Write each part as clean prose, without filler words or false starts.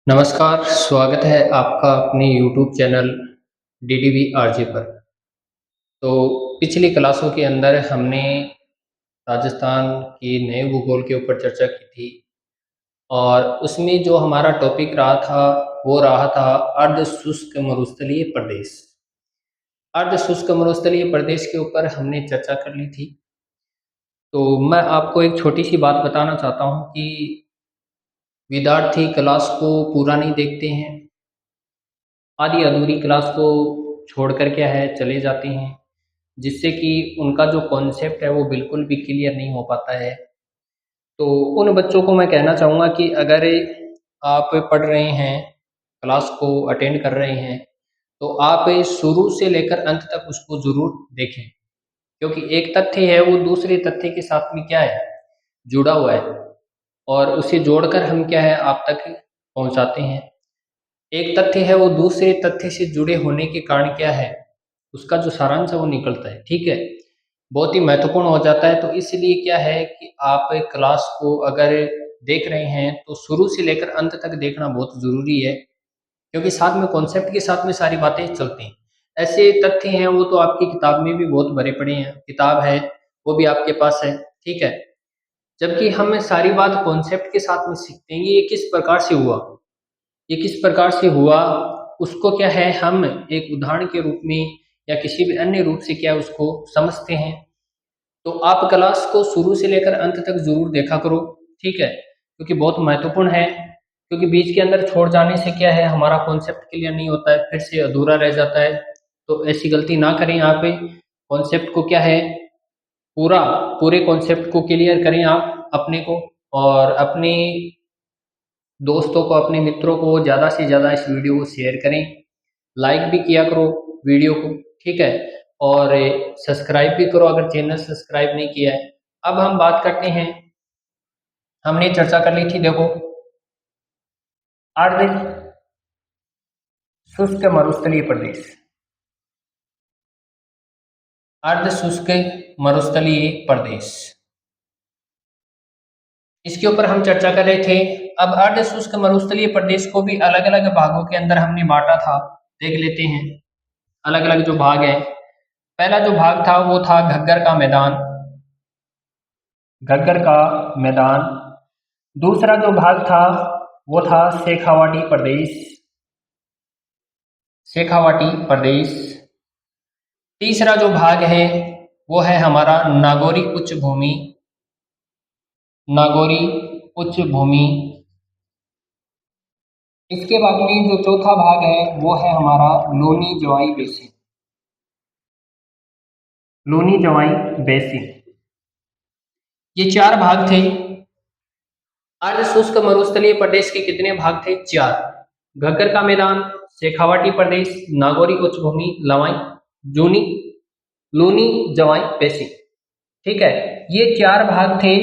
नमस्कार, स्वागत है आपका अपने यूट्यूब चैनल डीडीवी आरजे पर। तो पिछली क्लासों के अंदर हमने राजस्थान की नए भूगोल के ऊपर चर्चा की थी और उसमें जो हमारा टॉपिक रहा था, वो रहा था अर्ध शुष्क मरुस्थलीय प्रदेश। अर्ध शुष्क मरुस्थलीय प्रदेश के ऊपर हमने चर्चा कर ली थी। तो मैं आपको एक छोटी सी बात बताना चाहता हूँ कि विद्यार्थी क्लास को पूरा नहीं देखते हैं, आधी अधूरी क्लास को छोड़कर क्या है चले जाते हैं, जिससे कि उनका जो कॉन्सेप्ट है वो बिल्कुल भी क्लियर नहीं हो पाता है। तो उन बच्चों को मैं कहना चाहूँगा कि अगर आप पढ़ रहे हैं, क्लास को अटेंड कर रहे हैं, तो आप शुरू से लेकर अंत तक उसको ज़रूर देखें, क्योंकि एक तथ्य है वो दूसरे तथ्य के साथ में क्या है, जुड़ा हुआ है और उसे जोड़कर हम क्या है आप तक पहुँचाते हैं। एक तथ्य है वो दूसरे तथ्य से जुड़े होने के कारण क्या है, उसका जो सारांश है वो निकलता है, ठीक है? बहुत ही महत्वपूर्ण हो जाता है। तो इसलिए क्या है कि आप क्लास को अगर देख रहे हैं तो शुरू से लेकर अंत तक देखना बहुत ज़रूरी है, क्योंकि साथ में कॉन्सेप्ट के साथ में सारी बातें चलती हैं। ऐसे तथ्य हैं वो तो आपकी किताब में भी बहुत भरे पड़े हैं, किताब है वो भी आपके पास है, ठीक है? जबकि हम सारी बात कॉन्सेप्ट के साथ में सीखते हैं, ये किस प्रकार से हुआ, ये किस प्रकार से हुआ, उसको क्या है हम एक उदाहरण के रूप में या किसी भी अन्य रूप से क्या उसको समझते हैं। तो आप क्लास को शुरू से लेकर अंत तक ज़रूर देखा करो, ठीक है? क्योंकि बहुत महत्वपूर्ण है, क्योंकि बीच के अंदर छोड़ जाने से क्या है हमारा कॉन्सेप्ट क्लियर नहीं होता है, फिर से अधूरा रह जाता है। तो ऐसी गलती ना करें आप, कॉन्सेप्ट को क्या है पूरा पूरे कॉन्सेप्ट को क्लियर करें आप अपने को, और अपने दोस्तों को, अपने मित्रों को ज़्यादा से ज़्यादा इस वीडियो को शेयर करें, लाइक भी किया करो वीडियो को, ठीक है? और सब्सक्राइब भी करो अगर चैनल सब्सक्राइब नहीं किया है। अब हम बात करते हैं, हमने चर्चा कर ली थी देखो, अर्ध शुष्क मरुस्थलीय प्रदेश, अर्ध शुष्क मरुस्थलीय प्रदेश, इसके ऊपर हम चर्चा कर रहे थे। अब अर्ध शुष्क मरुस्थलीय प्रदेश को भी अलग अलग भागों के अंदर हमने बांटा था, देख लेते हैं अलग अलग जो भाग है। पहला जो भाग था वो था घग्गर का मैदान, घग्गर का मैदान। दूसरा जो भाग था वो था शेखावाटी प्रदेश, शेखावाटी प्रदेश। तीसरा जो भाग है वो है हमारा नागौरी उच्च भूमि, नागौरी उच्च भूमि। इसके बाद में जो चौथा भाग है वो है हमारा लोनी जवाई बेसिन, लोनी जवाई बेसिन। ये चार भाग थे। अर्ध शुष्क मरुस्थलीय प्रदेश के कितने भाग थे? चार। घग्गर का मैदान, शेखावाटी प्रदेश, नागौरी उच्च भूमि, लवाई जूनी लूनी जवाई बेसिन, ठीक है? ये चार भाग थे।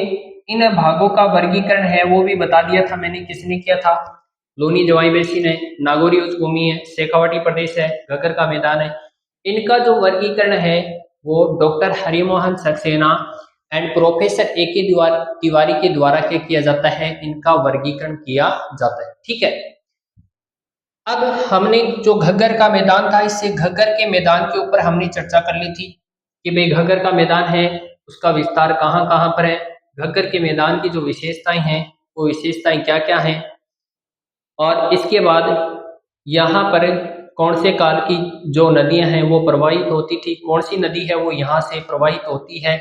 इन भागों का वर्गीकरण है वो भी बता दिया था मैंने, किसने किया था? लोनी जवाई बेसिन है, नागौरी उच्च भूमि है, शेखावाटी प्रदेश है, घग्गर का मैदान है। इनका जो वर्गीकरण है वो doctor Harimohan Saxena and professor A के तिवारी के द्वारा क्या किया जाता है, इनका वर्गीकरण किया जाता है, ठीक है? अब हमने जो घग्गर का मैदान था, इससे घग्गर के मैदान के ऊपर हमने चर्चा कर ली थी कि भाई घग्गर का मैदान है उसका विस्तार कहाँ कहाँ पर है, घग्गर के मैदान की जो विशेषताएं हैं वो विशेषताएं क्या क्या हैं, और इसके बाद यहाँ पर कौन से काल की जो नदियां हैं वो प्रवाहित होती थी, कौन सी नदी है वो यहाँ से प्रवाहित होती है,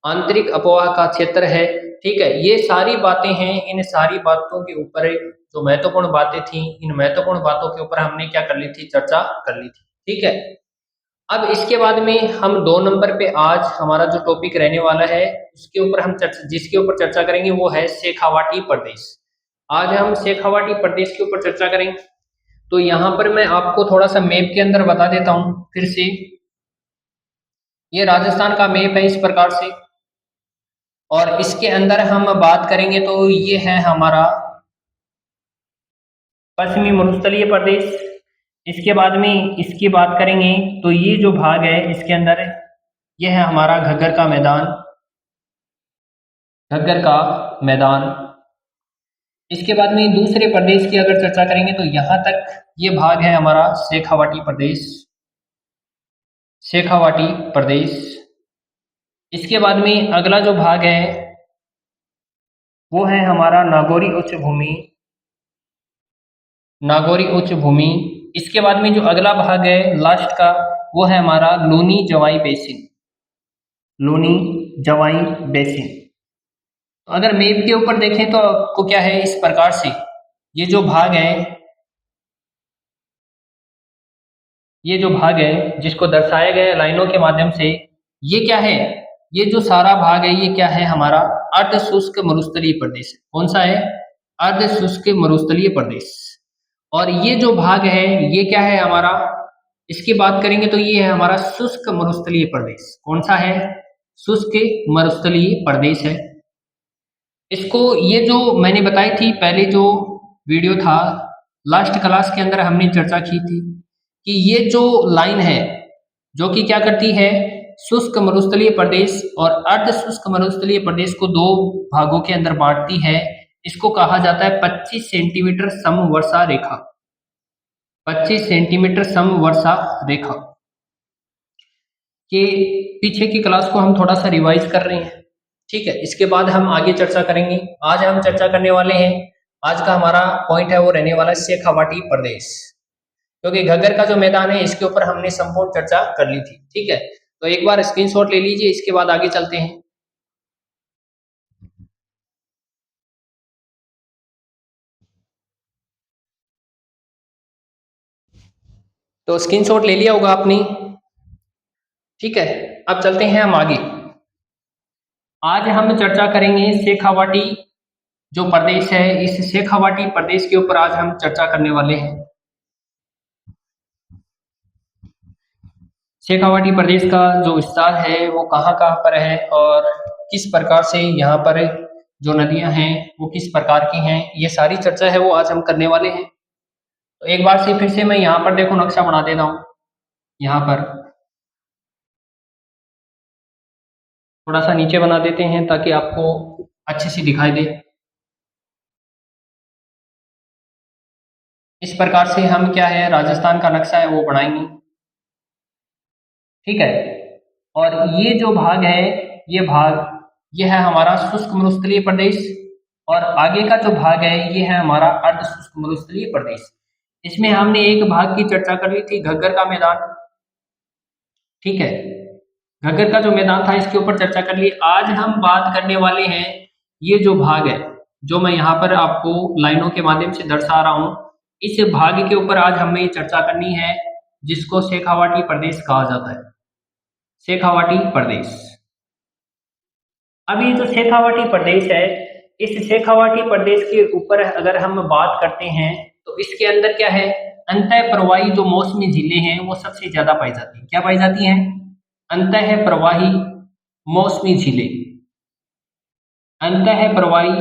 आंतरिक अपवाह का क्षेत्र है, ठीक है? ये सारी बातें हैं। इन सारी बातों के ऊपर जो महत्वपूर्ण बातें थी, इन महत्वपूर्ण बातों के ऊपर हमने क्या कर ली थी, चर्चा कर ली थी, ठीक है? अब इसके बाद में हम 2 नंबर पे आज हमारा जो टॉपिक रहने वाला है उसके ऊपर हम चर्चा, जिसके ऊपर चर्चा करेंगे वो है शेखावाटी प्रदेश। आज हम शेखावाटी प्रदेश के ऊपर चर्चा करेंगे। तो यहाँ पर मैं आपको थोड़ा सा मैप के अंदर बता देता हूँ फिर से। ये राजस्थान का मैप है इस प्रकार से, और इसके अंदर हम बात करेंगे तो ये है हमारा पश्चिमी मरुस्थलीय प्रदेश। इसके बाद में इसकी बात करेंगे तो ये जो भाग है इसके अंदर ये है हमारा घग्गर का मैदान, घग्गर का मैदान। इसके बाद में दूसरे प्रदेश की अगर चर्चा करेंगे तो यहाँ तक ये भाग है हमारा शेखावाटी प्रदेश, शेखावाटी प्रदेश। इसके बाद में अगला जो भाग है वो है हमारा नागौरी उच्च भूमि, नागौरी उच्च भूमि। इसके बाद में जो अगला भाग है लास्ट का वो है हमारा लूनी जवाई बेसिन, लूनी जवाई बेसिन। तो अगर मैप के ऊपर देखें तो आपको क्या है इस प्रकार से ये जो भाग है, ये जो भाग है जिसको दर्शाया गया है लाइनों के माध्यम से, ये क्या है, ये जो सारा भाग है ये क्या है हमारा अर्ध शुष्क मरुस्थलीय प्रदेश है। कौन सा है? अर्ध शुष्क मरुस्थलीय प्रदेश। और ये जो भाग है ये क्या है हमारा, इसकी बात करेंगे तो ये है हमारा शुष्क मरुस्थलीय प्रदेश। कौन सा है? शुष्क मरुस्थलीय प्रदेश है। इसको ये जो मैंने बताई थी पहले जो वीडियो था लास्ट क्लास के अंदर हमने चर्चा की थी कि ये जो लाइन है जो कि क्या करती है शुष्क मरुस्थलीय प्रदेश और अर्ध शुष्क मरुस्थलीय प्रदेश को दो भागों के अंदर बांटती है। इसको कहा जाता है 25 सेंटीमीटर समवर्षा रेखा, 25 सेंटीमीटर समवर्षा रेखा। के पीछे की क्लास को हम थोड़ा सा रिवाइज कर रहे हैं, ठीक है। इसके बाद हम आगे चर्चा करेंगे। आज हम चर्चा करने वाले हैं, आज का हमारा पॉइंट है वो रहने वाला है शेखावाटी प्रदेश, क्योंकि घग्गर का जो मैदान है इसके ऊपर हमने संपूर्ण चर्चा कर ली थी, ठीक है। तो एक बार स्क्रीनशॉट ले लीजिए, इसके बाद आगे चलते हैं। तो स्क्रीनशॉट ले लिया होगा आपने, ठीक है। अब चलते हैं हम आगे। आज हम चर्चा करेंगे शेखावाटी जो प्रदेश है, इस शेखावाटी प्रदेश के ऊपर आज हम चर्चा करने वाले हैं। शेखावाटी प्रदेश का जो विस्तार है वो कहाँ कहाँ पर है और किस प्रकार से यहाँ पर जो नदियां हैं वो किस प्रकार की हैं, ये सारी चर्चा है वो आज हम करने वाले हैं। तो एक बार से फिर से मैं यहाँ पर देखो नक्शा बना देता हूँ। यहाँ पर थोड़ा सा नीचे बना देते हैं ताकि आपको अच्छे से दिखाई दे। इस प्रकार से हम क्या है राजस्थान का नक्शा है वो बनाएंगे, ठीक है। और ये जो भाग है ये भाग ये है हमारा शुष्क मरुस्थलीय प्रदेश और आगे का जो भाग है ये है हमारा अर्ध शुष्क मरुस्थलीय प्रदेश। इसमें हमने एक भाग की चर्चा कर ली थी घग्गर का मैदान, ठीक है। घग्गर का जो मैदान था इसके ऊपर चर्चा कर ली। आज हम बात करने वाले हैं ये जो भाग है जो मैं यहाँ पर आपको लाइनों के माध्यम से दर्शा रहा हूँ, इस भाग के ऊपर आज हमें ये चर्चा करनी है जिसको शेखावाटी प्रदेश कहा जाता है, शेखावाटी प्रदेश। अब ये जो शेखावाटी प्रदेश है इस शेखावाटी प्रदेश के ऊपर अगर हम बात करते हैं तो इसके अंदर क्या है अंतः प्रवाही जो मौसमी झीलें हैं वो सबसे ज्यादा पाई जाती हैं। क्या पाई जाती हैं? अंतः प्रवाही मौसमी झीलें, अंतः प्रवाही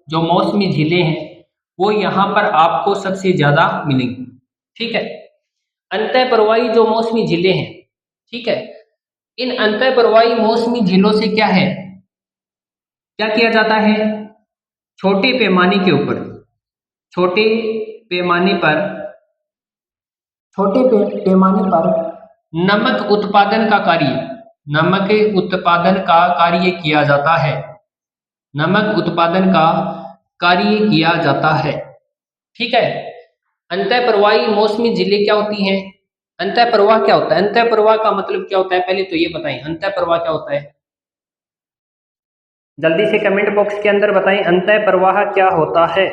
जो मौसमी झीलें हैं वो यहाँ पर आपको सबसे ज्यादा मिलेंगी, ठीक है। अंतः प्रवाही जो मौसमी झीलें हैं, ठीक है, इन अंतः प्रवाही मौसमी झीलों से क्या है क्या किया जाता है छोटे पैमाने के ऊपर, छोटे पैमाने पर, पैमाने पर नमक उत्पादन का कार्य, नमक उत्पादन का कार्य किया जाता है, नमक उत्पादन का कार्य किया जाता है, ठीक है। अंतः प्रवाही मौसमी झीलें क्या होती हैं? अंतः प्रवाह क्या होता है? अंतः प्रवाह का मतलब क्या होता है पहले तो ये बताएं, अंतः प्रवाह क्या होता है? जल्दी से कमेंट बॉक्स के अंदर बताएं अंतः प्रवाह क्या होता है।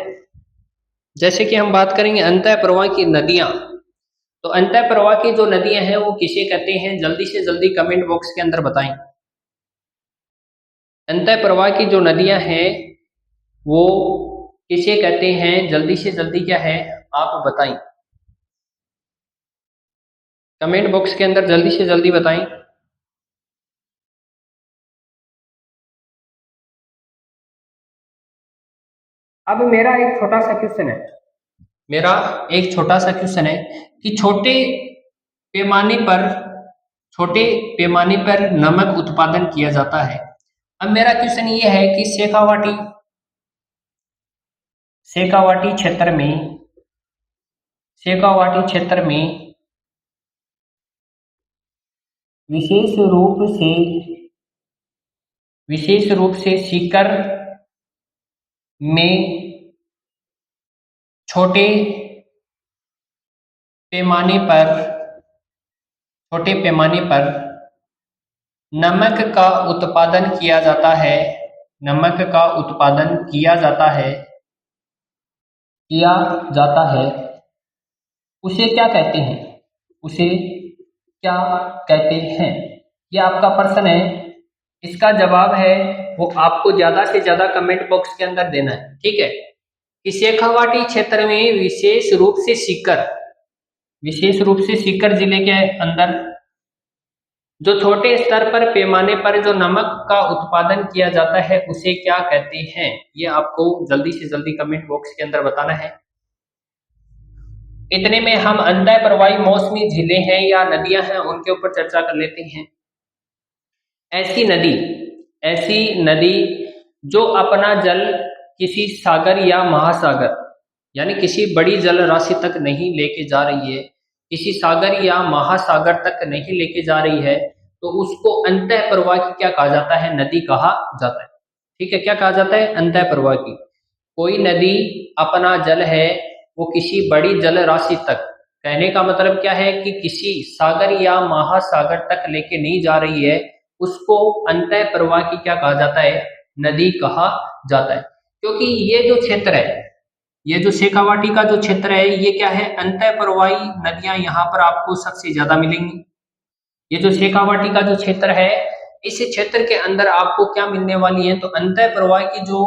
जैसे कि हम बात करेंगे अंतः प्रवाह की नदियां, तो अंतः प्रवाह की जो नदियां हैं वो किसे कहते हैं? जल्दी से जल्दी कमेंट बॉक्स के अंदर बताएं। अंतः प्रवाह की जो नदियां हैं वो किसे कहते हैं? जल्दी से जल्दी क्या है आप बताएं, कमेंट बॉक्स के अंदर जल्दी से जल्दी बताएं। अब मेरा एक छोटा सा क्वेश्चन है, मेरा एक छोटा सा क्वेश्चन है कि पैमाने पर छोटे पैमाने पर नमक उत्पादन किया जाता है। अब मेरा क्वेश्चन ये है कि शेखावाटी शेखावाटी क्षेत्र में, शेखावाटी क्षेत्र में विशेष रूप से, विशेष रूप से सीकर में छोटे पैमाने पर, छोटे पैमाने पर नमक का उत्पादन किया जाता है, नमक का उत्पादन किया जाता है, किया जाता है, उसे क्या कहते हैं, उसे क्या कहते हैं? ये आपका प्रश्न है। इसका जवाब है वो आपको ज्यादा से ज्यादा कमेंट बॉक्स के अंदर देना है, ठीक है। कि शेखावाटी क्षेत्र में विशेष रूप से सीकर, विशेष रूप से सीकर जिले के अंदर जो छोटे स्तर पर पैमाने पर जो नमक का उत्पादन किया जाता है उसे क्या कहते हैं? ये आपको जल्दी से जल्दी कमेंट बॉक्स के अंदर बताना है। इतने में हम अंतः प्रवाही मौसमी झीलें हैं या नदियां हैं उनके ऊपर चर्चा कर लेते हैं। ऐसी नदी, ऐसी नदी जो अपना जल किसी सागर या महासागर, यानी किसी बड़ी जल राशि तक नहीं लेके जा रही है, किसी सागर या महासागर तक नहीं लेके जा रही है, तो उसको अंतः प्रवाह की क्या कहा जाता है? नदी कहा जाता है, ठीक है। क्या कहा जाता है? अंतः प्रवाह की। कोई नदी अपना जल है वो किसी बड़ी जल राशि तक, कहने का मतलब क्या है कि किसी सागर या महासागर तक लेके नहीं जा रही है, उसको अंतः प्रवाह की क्या कहा जाता है? नदी कहा जाता है। क्योंकि ये जो क्षेत्र है, ये जो शेखावाटी का जो क्षेत्र है, ये क्या है? अंतः प्रवाही नदियां यहाँ पर आपको सबसे ज्यादा मिलेंगी। ये जो शेखावाटी का जो क्षेत्र है, इस क्षेत्र के अंदर आपको क्या मिलने वाली है? तो अंतः प्रवाह की जो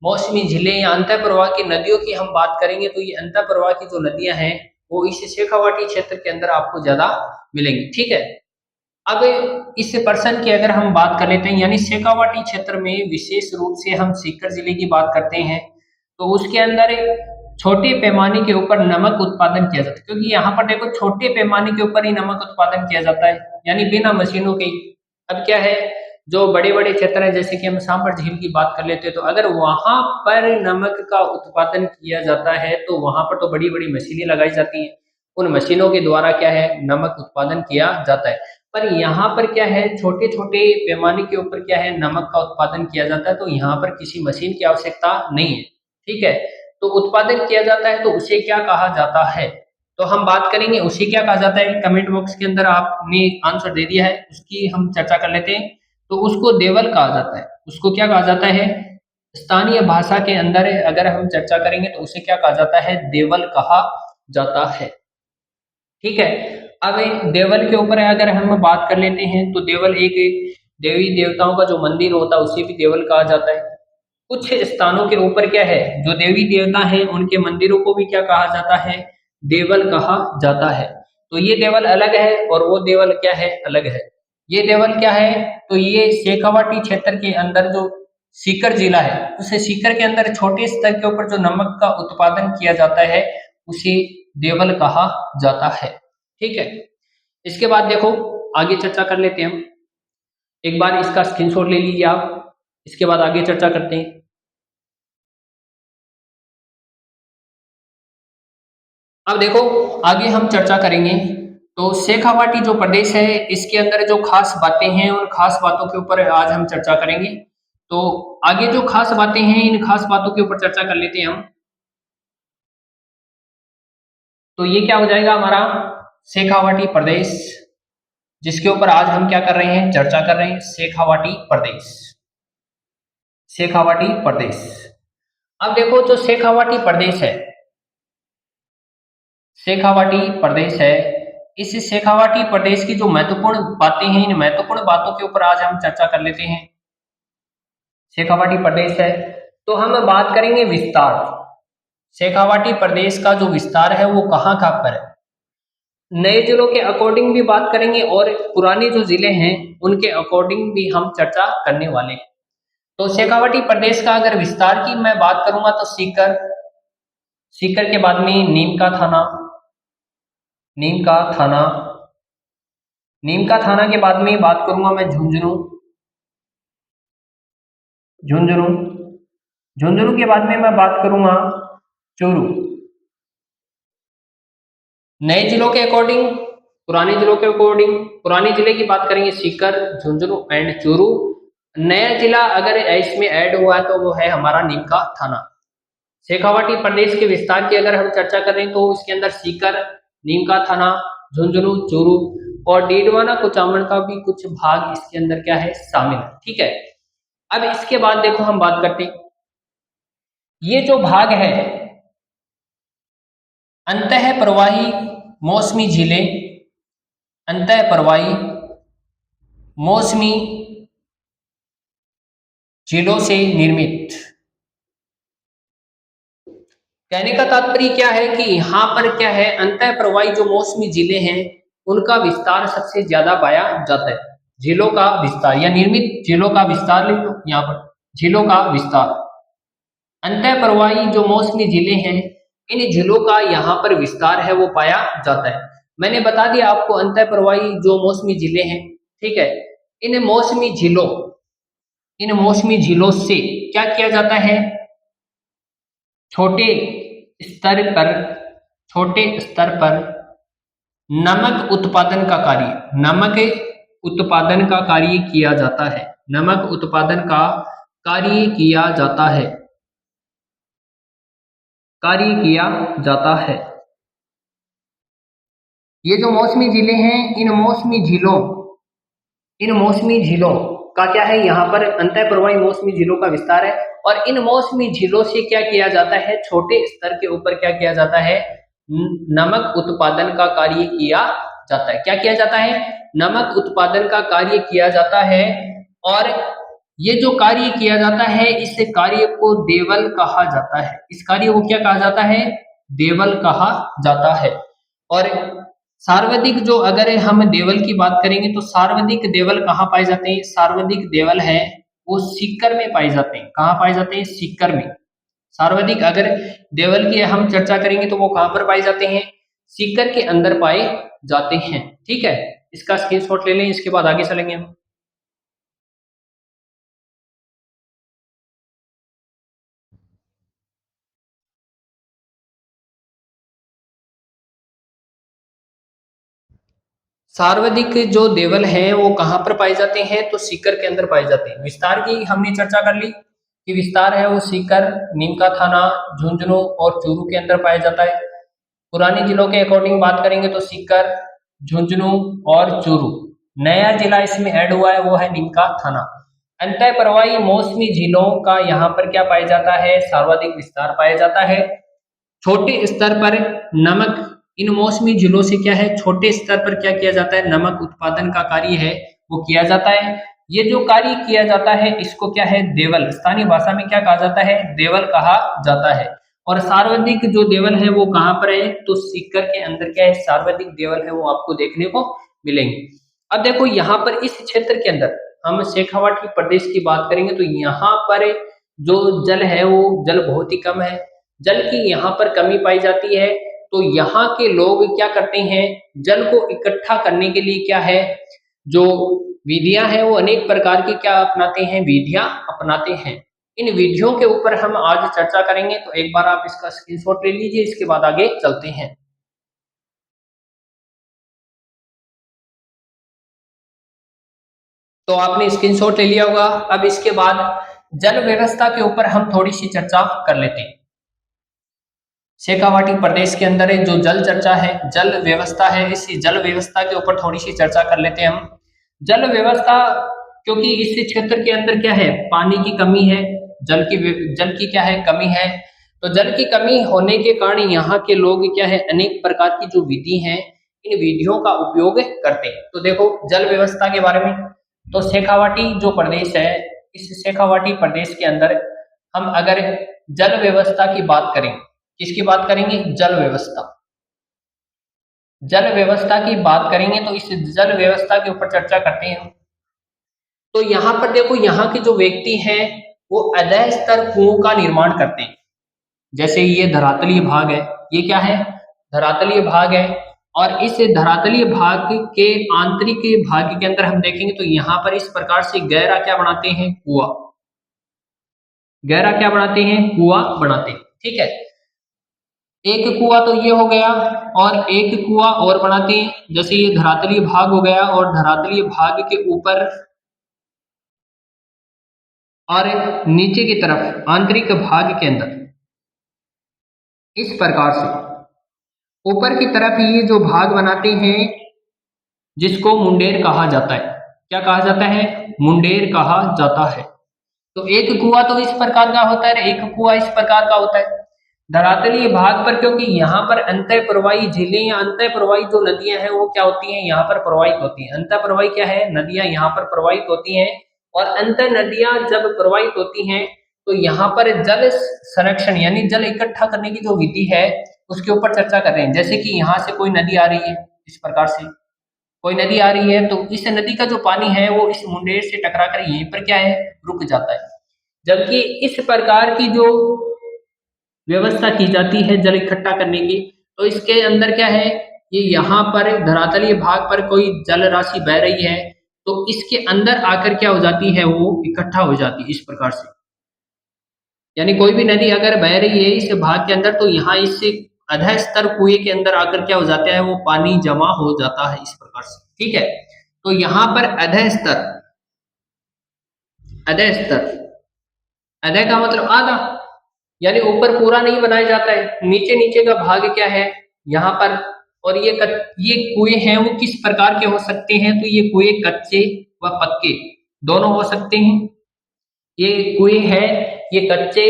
मौसमी झीलें या अंतः प्रवाह की नदियों की हम बात करेंगे, तो ये अंतः प्रवाह की जो नदियां हैं वो इस शेखावाटी क्षेत्र के अंदर आपको ज्यादा मिलेंगी, ठीक है। अब इस पर्सन की अगर हम बात कर लेते हैं, यानी शेखावाटी क्षेत्र में विशेष रूप से हम सीकर जिले की बात करते हैं, तो उसके अंदर एक छोटे पैमाने के ऊपर नमक उत्पादन किया जाता है। क्योंकि यहाँ पर देखो छोटे पैमाने के ऊपर ही नमक उत्पादन किया जाता है, यानी बिना मशीनों के। अब क्या है, जो बड़े बड़े क्षेत्र हैं जैसे कि हम सांभर झील की बात कर लेते हैं, तो अगर वहां पर नमक का उत्पादन किया जाता है तो वहां पर तो बड़ी बड़ी मशीनें लगाई जाती हैं, उन मशीनों के द्वारा क्या है, नमक उत्पादन किया जाता है। पर यहाँ पर क्या है, छोटे छोटे पैमाने के ऊपर क्या है, नमक का उत्पादन किया जाता है, तो यहाँ पर किसी मशीन की आवश्यकता नहीं है, ठीक है। तो उत्पादन किया जाता है तो उसे क्या कहा जाता है? तो हम बात करेंगे उसे क्या कहा जाता है। कमेंट बॉक्स के अंदर आपने आंसर दे दिया है, उसकी हम चर्चा कर लेते हैं। तो उसको देवल कहा जाता है। उसको क्या कहा जाता है? स्थानीय भाषा के अंदर अगर हम चर्चा करेंगे तो उसे क्या कहा जाता है? देवल कहा जाता है, ठीक है। अब देवल के ऊपर अगर हम बात कर लेते हैं, तो देवल एक देवी देवताओं का जो मंदिर होता है उसे भी देवल कहा जाता है। कुछ स्थानों के ऊपर क्या है, जो देवी देवता हैं उनके मंदिरों को भी क्या कहा जाता है? देवल कहा जाता है। तो ये देवल अलग है और वो देवल क्या है? अलग है। ये देवल क्या है? तो ये शेखावाटी क्षेत्र के अंदर जो सीकर जिला है, उसे सीकर के अंदर छोटे स्तर के ऊपर जो नमक का उत्पादन किया जाता है उसे देवल कहा जाता है, ठीक है। इसके बाद देखो आगे चर्चा कर लेते हैं हम। एक बार इसका स्क्रीनशॉट ले लीजिए आप, इसके बाद आगे चर्चा करते हैं। अब देखो आगे हम चर्चा करेंगे। तो शेखावाटी जो प्रदेश है इसके अंदर जो खास बातें हैं उन खास बातों के ऊपर आज हम चर्चा करेंगे। तो आगे जो खास बातें हैं इन खास बातों के ऊपर चर्चा कर लेते हैं हम। तो ये क्या हो जाएगा हमारा? शेखावाटी प्रदेश, जिसके ऊपर आज हम क्या कर रहे हैं? चर्चा कर रहे हैं। शेखावाटी प्रदेश, शेखावाटी प्रदेश। अब देखो जो शेखावाटी प्रदेश है, शेखावाटी प्रदेश है, इस शेखावाटी प्रदेश की जो महत्वपूर्ण बातें हैं इन महत्वपूर्ण बातों के ऊपर आज हम चर्चा कर लेते हैं। शेखावाटी प्रदेश है तो हम बात करेंगे विस्तार। शेखावाटी प्रदेश का जो विस्तार है वो कहाँ कहाँ पर है, नए जिलों के अकॉर्डिंग भी बात करेंगे और पुराने जो जिले हैं उनके अकॉर्डिंग भी हम चर्चा करने वाले हैं। तो शेखावाटी प्रदेश का अगर विस्तार की मैं बात करूंगा तो सीकर, सीकर के बाद में नीम का थाना, नीम का थाना, नीम का थाना के बाद में बात करूंगा मैं झुंझुनू, झुंझुनू, झुंझुनू के बाद में मैं बात करूंगा चूरू। नए जिलों के अकॉर्डिंग, पुराने जिलों के अकॉर्डिंग, पुराने जिले की बात करेंगे सीकर, झुंझुनू एंड चूरू। नया जिला अगर इसमें ऐड हुआ है तो वो है हमारा नीमका थाना। शेखावाटी प्रदेश के विस्तार की अगर हम चर्चा करें तो इसके अंदर सीकर, नीमका थाना, झुंझुनू, चूरू और डीडवाना कुचामन का भी कुछ भाग इसके अंदर क्या है, शामिल है। ठीक है, अब इसके बाद देखो हम बात करते हैं, ये जो भाग है अंतः प्रवाही मौसमी झीलें, अंतः प्रवाही मौसमी झीलों से निर्मित। कहने का तात्पर्य क्या है कि यहाँ पर क्या है, अंतः प्रवाही जो मौसमी झीलें हैं उनका विस्तार सबसे ज्यादा पाया जाता है। झीलों का विस्तार या निर्मित झीलों का विस्तार लिख लो यहाँ पर, झीलों का विस्तार। अंतः प्रवाही जो मौसमी झीलें हैं इन झीलों का यहाँ पर विस्तार है वो पाया जाता है। मैंने बता दिया आपको अंतः प्रवाही जो मौसमी झीलें हैं, ठीक है, इन मौसमी झीलों से क्या किया जाता है, छोटे स्तर पर छोटे स्तर पर नमक उत्पादन का कार्य, नमक उत्पादन का कार्य किया जाता है, नमक उत्पादन का कार्य किया जाता है, कार्य किया जाता है। ये जो मौसमी झीलें हैं इन मौसमी झीलों का क्या है, यहाँ पर अंतः प्रवाही मौसमी झीलों का विस्तार है और इन मौसमी झीलों से क्या किया जाता है, छोटे स्तर के ऊपर क्या किया जाता है, नमक उत्पादन का कार्य किया जाता है। क्या किया जाता है, नमक उत्पादन का कार्य किया जाता है। और ये जो कार्य किया जाता है इस कार्य को देवल कहा जाता है, इस कार्य को क्या कहा जाता है, देवल कहा जाता है। और सार्वधिक जो अगर हम देवल की बात करेंगे तो सर्वाधिक देवल कहाँ पाए जाते हैं, सर्वाधिक देवल है वो सीकर में पाए जाते हैं। कहाँ पाए जाते हैं, सीकर में। सर्वाधिक अगर देवल की हम चर्चा करेंगे तो वो कहाँ पर पाए जाते हैं, सीकर के अंदर पाए जाते हैं। ठीक है, इसका स्क्रीनशॉट ले लें, इसके बाद आगे चलेंगे हम। सर्वाधिक जो देवल हैं वो कहाँ पर पाए जाते हैं, तो सीकर के अंदर पाए जाते हैं। विस्तार की हमने चर्चा कर ली कि विस्तार है वो सीकर, नीमका थाना, झुंझुनू और चूरू के अंदर पाया जाता है। पुराने जिलों के अकॉर्डिंग बात करेंगे तो सीकर, झुंझुनू और चूरू। नया जिला इसमें ऐड हुआ है वो है नीमका थाना। अंतः प्रवाही मौसमी झीलों का यहाँ पर क्या पाया जाता है, सर्वाधिक विस्तार पाया जाता है। छोटे स्तर पर नमक, इन मौसमी झीलों से क्या है, छोटे स्तर पर क्या किया जाता है, नमक उत्पादन का कार्य है वो किया जाता है। ये जो कार्य किया जाता है इसको क्या है, देवल, स्थानीय भाषा में क्या कहा जाता है, देवल कहा जाता है। और सर्वाधिक जो देवल है वो कहाँ पर है, तो सीकर के अंदर क्या है, सर्वाधिक देवल है वो आपको देखने को मिलेंगे। अब देखो यहाँ पर इस क्षेत्र के अंदर हम शेखावाटी प्रदेश की बात करेंगे तो यहाँ पर जो जल है वो जल बहुत ही कम है, जल की यहाँ पर कमी पाई जाती है। तो यहाँ के लोग क्या करते हैं, जल को इकट्ठा करने के लिए क्या है, जो विधियां हैं वो अनेक प्रकार की क्या अपनाते हैं, विधियां अपनाते हैं। इन विधियों के ऊपर हम आज चर्चा करेंगे, तो एक बार आप इसका स्क्रीनशॉट ले लीजिए, इसके बाद आगे चलते हैं। तो आपने स्क्रीनशॉट ले लिया होगा। अब इसके बाद जल व्यवस्था के ऊपर हम थोड़ी सी चर्चा कर लेते हैं। शेखावाटी प्रदेश के अंदर एक जो जल चर्चा है, जल व्यवस्था है, इस जल व्यवस्था के ऊपर थोड़ी सी चर्चा कर लेते हैं हम। जल व्यवस्था, क्योंकि इस क्षेत्र के अंदर क्या है, पानी की कमी है, जल की क्या है, कमी है। तो जल की कमी होने के कारण यहाँ के लोग क्या है, अनेक प्रकार की जो विधि हैं इन विधियों का उपयोग करते हैं। तो देखो जल व्यवस्था के बारे में, तो शेखावाटी जो प्रदेश है, इस शेखावाटी प्रदेश के अंदर हम अगर जल व्यवस्था की बात करें, किसकी बात करेंगे, जल व्यवस्था, जल व्यवस्था की बात करेंगे तो इस जल व्यवस्था के ऊपर चर्चा करते हैं। तो यहाँ पर देखो यहाँ के जो व्यक्ति हैं वो अधः स्तर कुओं का निर्माण करते हैं। जैसे ये धरातलीय भाग है, ये क्या है, धरातलीय भाग है। और इस धरातलीय भाग के आंतरिक भाग के अंदर हम देखेंगे तो यहाँ पर इस प्रकार से गहरा क्या बनाते हैं, कुआं, गहरा क्या बनाते हैं, कुआं बनाते हैं। ठीक है, एक कुआं तो ये हो गया, और एक कुआं और बनाते हैं, जैसे ये धरातलीय भाग हो गया और धरातलीय भाग के ऊपर और नीचे की तरफ आंतरिक भाग के अंदर इस प्रकार से ऊपर की तरफ ये जो भाग बनाते हैं जिसको मुंडेर कहा जाता है। क्या कहा जाता है? मुंडेर कहा जाता है। तो एक कुआं तो इस प्रकार का होता है, एक कुआं इस प्रकार का होता है। धरातलीय भाग पर क्योंकि यहाँ पर अंतः प्रवाही झीलें या अंतः प्रवाही जो नदियां हैं वो क्या होती हैं, यहाँ पर प्रवाहित होती हैं। अंतः प्रवाही क्या है? नदियां यहाँ पर प्रवाहित होती हैं। और अंतः नदियां जब प्रवाहित होती हैं तो यहाँ पर जल संरक्षण यानी जल इकट्ठा करने की जो विधि है उसके ऊपर चर्चा कर रहे हैं। जैसे कि यहाँ से कोई नदी आ रही है, इस प्रकार से कोई नदी आ रही है, तो इस नदी का जो पानी है वो इस मुंडेर से टकरा कर यहीं पर क्या है, रुक जाता है। जबकि इस प्रकार की जो व्यवस्था की जाती है जल इकट्ठा करने की, तो इसके अंदर क्या है, ये यहाँ पर धरातलीय भाग पर कोई जल राशि बह रही है तो इसके अंदर आकर क्या हो जाती है, वो इकट्ठा हो जाती है इस प्रकार से। यानी कोई भी नदी अगर बह रही है इस भाग के अंदर तो यहाँ इस अधः स्तर कुएं के अंदर आकर क्या हो जाता है, वो पानी जमा हो जाता है इस प्रकार से। ठीक है, तो यहाँ पर अधः स्तर, अधः स्तर, अधः का मतलब आधा, यानी ऊपर पूरा नहीं बनाया जाता है, नीचे नीचे का भाग क्या है यहाँ पर। और ये कुएं हैं वो किस प्रकार के हो सकते हैं, तो ये कुएं कच्चे व पक्के दोनों हो सकते हैं। ये कुएं हैं ये कच्चे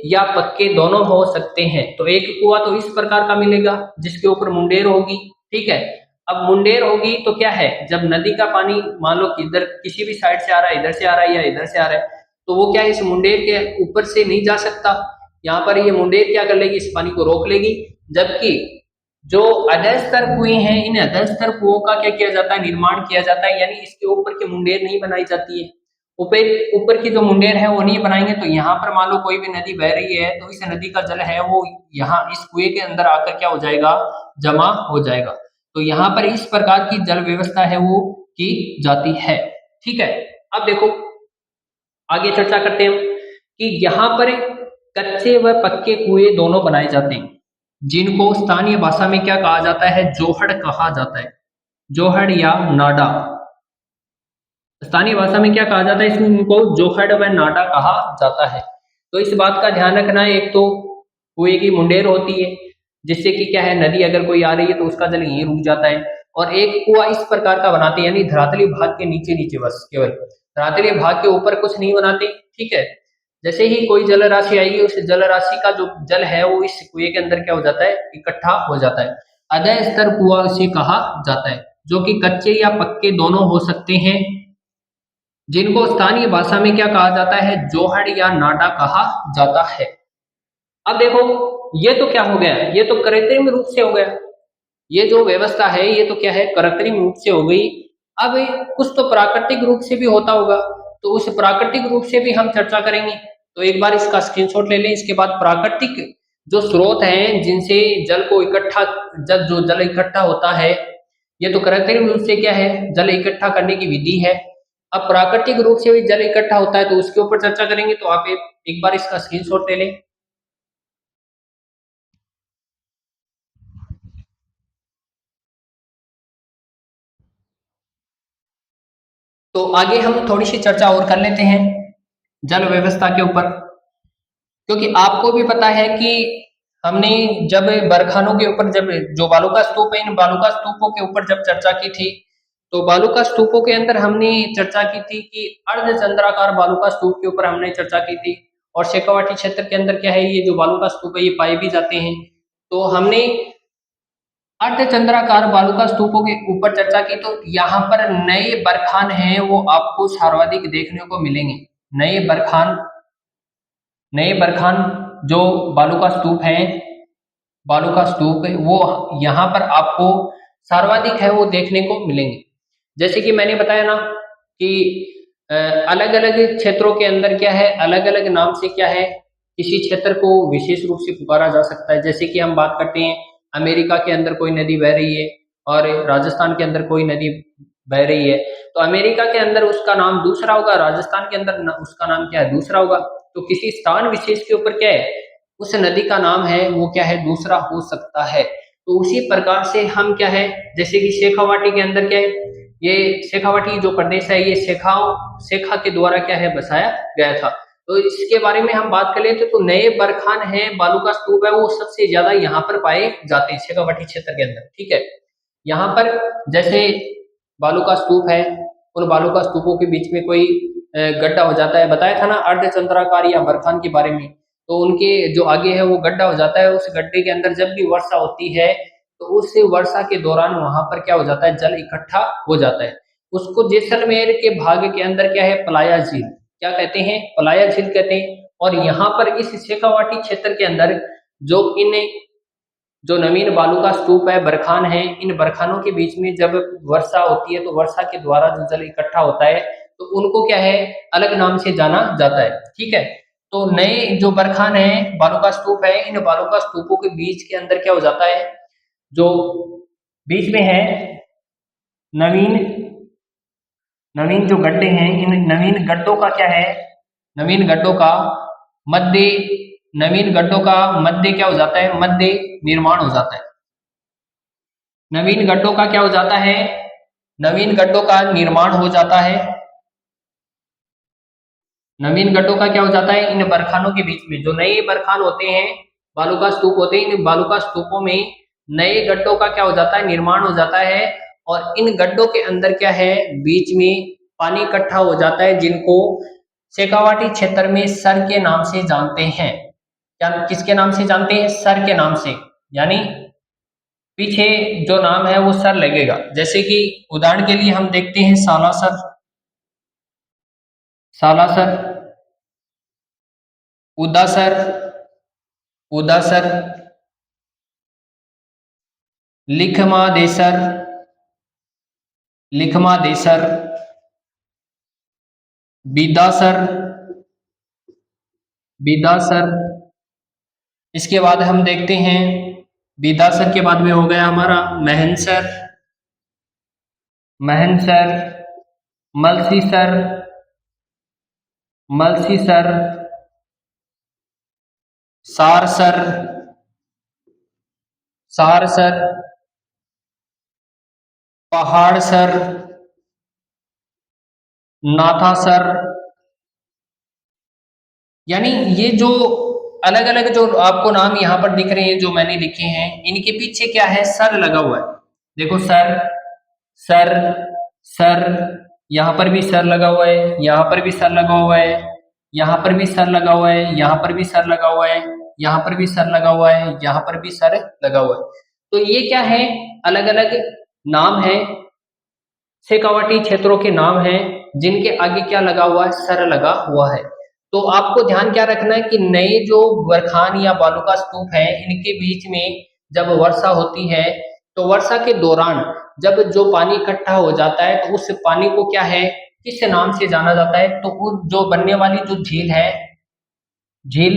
या पक्के दोनों हो सकते हैं। तो एक कुआं तो इस प्रकार का मिलेगा जिसके ऊपर मुंडेर होगी। ठीक है, अब मुंडेर होगी तो क्या है, जब नदी का पानी मान लो कि इधर किसी भी साइड से आ रहा है, इधर से आ रहा है या इधर से आ रहा है, तो वो क्या है, इस मुंडेर के ऊपर से नहीं जा सकता। यहाँ पर ये मुंडेर क्या कर लेगी, इस पानी को रोक लेगी। जबकि जो अधः स्तर कुएं हैं इन अधः स्तर कुओं का क्या किया जाता है, निर्माण किया जाता है, यानी इसके ऊपर की मुंडेर नहीं बनाई जाती है। ऊपर ऊपर की जो मुंडेर है वो नहीं बनाएंगे, तो यहाँ पर मान लो कोई भी नदी बह रही है तो इस नदी का जल है वो यहाँ इस कुएं के अंदर आकर क्या हो जाएगा, जमा हो जाएगा। तो यहाँ पर इस प्रकार की जल व्यवस्था है वो की जाती है। ठीक है, अब देखो आगे चर्चा करते हैं कि यहाँ पर कच्चे व पक्के कुएं दोनों बनाए जाते हैं, जिनको स्थानीय भाषा में क्या कहा जाता है, जोहड़ कहा जाता है। जोहड़ या नाडा, स्थानीय भाषा में क्या कहा जाता है, इसमें इनको जोहड़ व नाडा कहा जाता है। तो इस बात का ध्यान रखना है, एक तो कुएं की मुंडेर होती है जिससे कि क्या है, नदी अगर कोई आ रही है तो उसका जल यहीं रुक जाता है। और एक कुआं इस प्रकार का बनाते हैं, यानी धरातली भाग के नीचे नीचे, बस केवल धरातली भाग के ऊपर कुछ नहीं बनाते। ठीक है, जैसे ही कोई जल राशि आएगी उस जल राशि का जो जल है वो इस कुएं के अंदर क्या हो जाता है, इकट्ठा हो जाता है। अधः स्तर कुआं इसे कहा जाता है, जो कि कच्चे या पक्के दोनों हो सकते हैं, जिनको स्थानीय भाषा में क्या कहा जाता है, जोहड़ या नाडा कहा जाता है। अब देखो ये तो क्या हो गया, ये तो कृत्रिम रूप से हो गया, ये जो व्यवस्था है ये तो क्या है, कृत्रिम रूप से हो गई। अब कुछ तो प्राकृतिक रूप से भी होता होगा, तो उस प्राकृतिक रूप से भी हम चर्चा करेंगे। तो एक बार इसका स्क्रीनशॉट ले लें, इसके बाद प्राकृतिक जो स्रोत हैं जिनसे जल को इकट्ठा, जल जो जल इकट्ठा होता है, ये तो कृत्रिम रूप से क्या है, जल इकट्ठा करने की विधि है। अब प्राकृतिक रूप से भी जल इकट्ठा होता है तो उसके ऊपर चर्चा करेंगे। तो आप एक बार इसका स्क्रीनशॉट ले लें। तो आगे हम थोड़ी सी चर्चा और कर लेते हैं जल व्यवस्था के ऊपर, क्योंकि आपको भी पता है कि हमने जब बरखानों के ऊपर, जब जो बालुका स्तूप है इन बालुका स्तूपों के ऊपर जब चर्चा की थी, तो बालुका स्तूपों के अंदर हमने चर्चा की थी कि अर्धचंद्राकार बालुका स्तूप के ऊपर हमने चर्चा की थी। और शेखावाटी क्षेत्र के अंदर क्या है, ये जो बालुका स्तूप है ये पाए भी जाते हैं। तो हमने अर्धचंद्राकार बालुका स्तूपों के ऊपर चर्चा की, तो यहाँ पर नए बरखान हैं वो आपको सर्वाधिक देखने को मिलेंगे। नए बरखान, नए बरखान जो बालुका स्तूप हैं, बालुका स्तूप वो यहाँ पर आपको सर्वाधिक है वो देखने को मिलेंगे। जैसे कि मैंने बताया ना कि अलग अलग क्षेत्रों के अंदर क्या है, अलग अलग नाम से क्या है, किसी क्षेत्र को विशेष रूप से पुकारा जा सकता है। जैसे कि हम बात करते हैं अमेरिका के अंदर कोई नदी बह रही है और राजस्थान के अंदर कोई नदी बह रही है, तो अमेरिका के अंदर उसका नाम दूसरा होगा, राजस्थान के अंदर उसका नाम क्या है, दूसरा होगा। तो किसी स्थान विशेष के ऊपर क्या है, उस नदी का नाम है वो क्या है, दूसरा हो सकता है। तो उसी प्रकार से हम क्या है, जैसे कि शेखावाटी के अंदर क्या है, ये शेखावाटी जो प्रदेश है ये शेखा के द्वारा क्या है, बसाया गया था। तो इसके बारे में हम बात कर लेते तो नए बरखान है, बालू का स्तूप है, वो सबसे ज्यादा यहाँ पर पाए जाते हैं शेखावाटी क्षेत्र के अंदर। ठीक है, यहाँ पर जैसे बालू का स्तूप है, उन बालू का स्तूपों के बीच में कोई गड्ढा हो जाता है, बताया था ना अर्धचंद्राकार या बरखान के बारे में। तो उनके जो आगे है वो गड्ढा हो जाता है, उस गड्ढे के अंदर जब भी वर्षा होती है तो उस वर्षा के दौरान वहां पर क्या हो जाता है, जल इकट्ठा हो जाता है। उसको जैसलमेर के भाग के अंदर क्या है, पलाया झील, क्या कहते हैं, पलाया झील कहते हैं। और यहाँ पर इस शेखावाटी क्षेत्र के अंदर जो इन जो नवीन बालू का स्तूप है, बरखान है, इन बरखानों के बीच में जब वर्षा होती है तो वर्षा के द्वारा जो जल इकट्ठा होता है तो उनको क्या है, अलग नाम से जाना जाता है। ठीक है, तो नए जो बरखान है, बालू का स्तूप है, इन बालू का स्तूपों के बीच के अंदर क्या हो जाता है, जो बीच में है नवीन नवीन जो गड्ढे हैं, इन नवीन गड्ढों का क्या है, नवीन गड्ढों का मध्य नवीन गड्ढों का मध्य क्या हो जाता है, मध्य निर्माण हो जाता है। नवीन गड्ढों का क्या हो जाता है, नवीन गड्ढों का निर्माण हो जाता है। नवीन गड्ढों का क्या हो जाता है, इन बरखानों के बीच में जो नए बरखान होते हैं, बालू का स्तूप होते हैं, इन बालू का स्तूपों में नए गड्ढों का क्या हो जाता है, निर्माण हो जाता है। और इन गड्ढों के अंदर क्या है, बीच में पानी इकट्ठा हो जाता है, जिनको शेखावाटी क्षेत्र में सर के नाम से जानते हैं। क्या किसके नाम से जानते हैं, सर के नाम से, यानी पीछे जो नाम है वो सर लगेगा। जैसे कि उदाहरण के लिए हम देखते हैं सालासर, सालासर, उदासर, उदासर, लिखमादेसर, लिखमादेसर, बिदासर, बिदासर। इसके बाद हम देखते हैं, बिदासर के बाद में हो गया हमारा महनसर, महनसर, मलसीसर, मलसीसर, सारसर, सारसर, पहाड़सर, नाथासर। यानी ये जो अलग अलग जो आपको नाम यहाँ पर दिख रहे हैं जो मैंने लिखे हैं, इनके पीछे क्या है, सर लगा हुआ है। देखो सर, सर, सर, यहाँ पर भी सर लगा हुआ है, यहाँ पर भी सर लगा हुआ है, यहाँ पर भी सर लगा हुआ है, यहाँ पर भी सर लगा हुआ है, यहाँ पर भी सर लगा हुआ है, यहाँ पर भी सर लगा हुआ है। तो ये क्या है, अलग अलग नाम है, शेखावाटी क्षेत्रों के नाम हैं, जिनके आगे क्या लगा हुआ है, सर लगा हुआ है। तो आपको ध्यान क्या रखना है कि नए जो बरखान या बालू का स्तूप है, इनके बीच में जब वर्षा होती है तो वर्षा के दौरान जब जो पानी इकट्ठा हो जाता है तो उस पानी को क्या है, किस नाम से जाना जाता है, तो वो जो बनने वाली जो झील है, झील,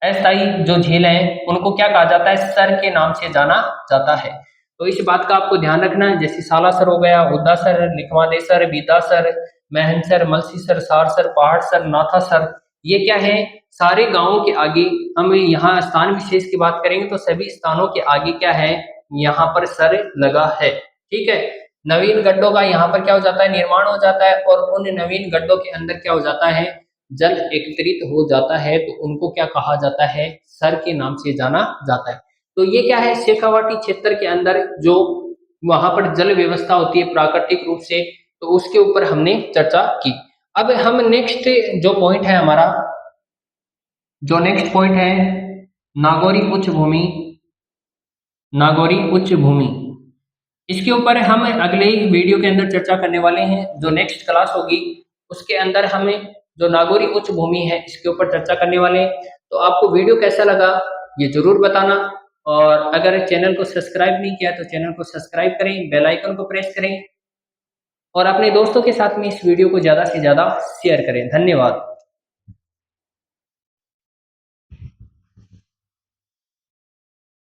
अस्थायी जो झील है, उनको क्या कहा जाता है, सर के नाम से जाना जाता है। तो इस बात का आपको ध्यान रखना है, जैसे सालासर हो गया, उदासर, लिखवादेसर, बीदासर, महनसर, मलसीसर, सारसर, पहाड़सर, नाथासर, ये क्या है, सारे गांवों के आगे हम यहाँ स्थान विशेष की बात करेंगे तो सभी स्थानों के आगे क्या है, यहाँ पर सर लगा है। ठीक है, नवीन गड्ढों का यहाँ पर क्या हो जाता है, निर्माण हो जाता है, और उन नवीन गड्ढों के अंदर क्या हो जाता है, जल एकत्रित हो जाता है, तो उनको क्या कहा जाता है, सर के नाम से जाना जाता है। तो ये क्या है, शेखावाटी क्षेत्र के अंदर जो वहां पर जल व्यवस्था होती है प्राकृतिक रूप से, तो उसके ऊपर हमने चर्चा की। अब हम नेक्स्ट जो पॉइंट है हमारा, जो नेक्स्ट पॉइंट है नागौरी उच्च भूमि, नागौरी उच्च भूमि, इसके ऊपर हम अगले ही वीडियो के अंदर चर्चा करने वाले हैं। जो नेक्स्ट क्लास होगी उसके अंदर हमें जो नागौरी उच्च भूमि है इसके ऊपर चर्चा करने वाले हैं। तो आपको वीडियो कैसा लगा ये जरूर बताना, और अगर चैनल को सब्सक्राइब नहीं किया तो चैनल को सब्सक्राइब करें, बेल आइकन को प्रेस करें, और अपने दोस्तों के साथ में इस वीडियो को ज़्यादा से ज़्यादा शेयर करें। धन्यवाद।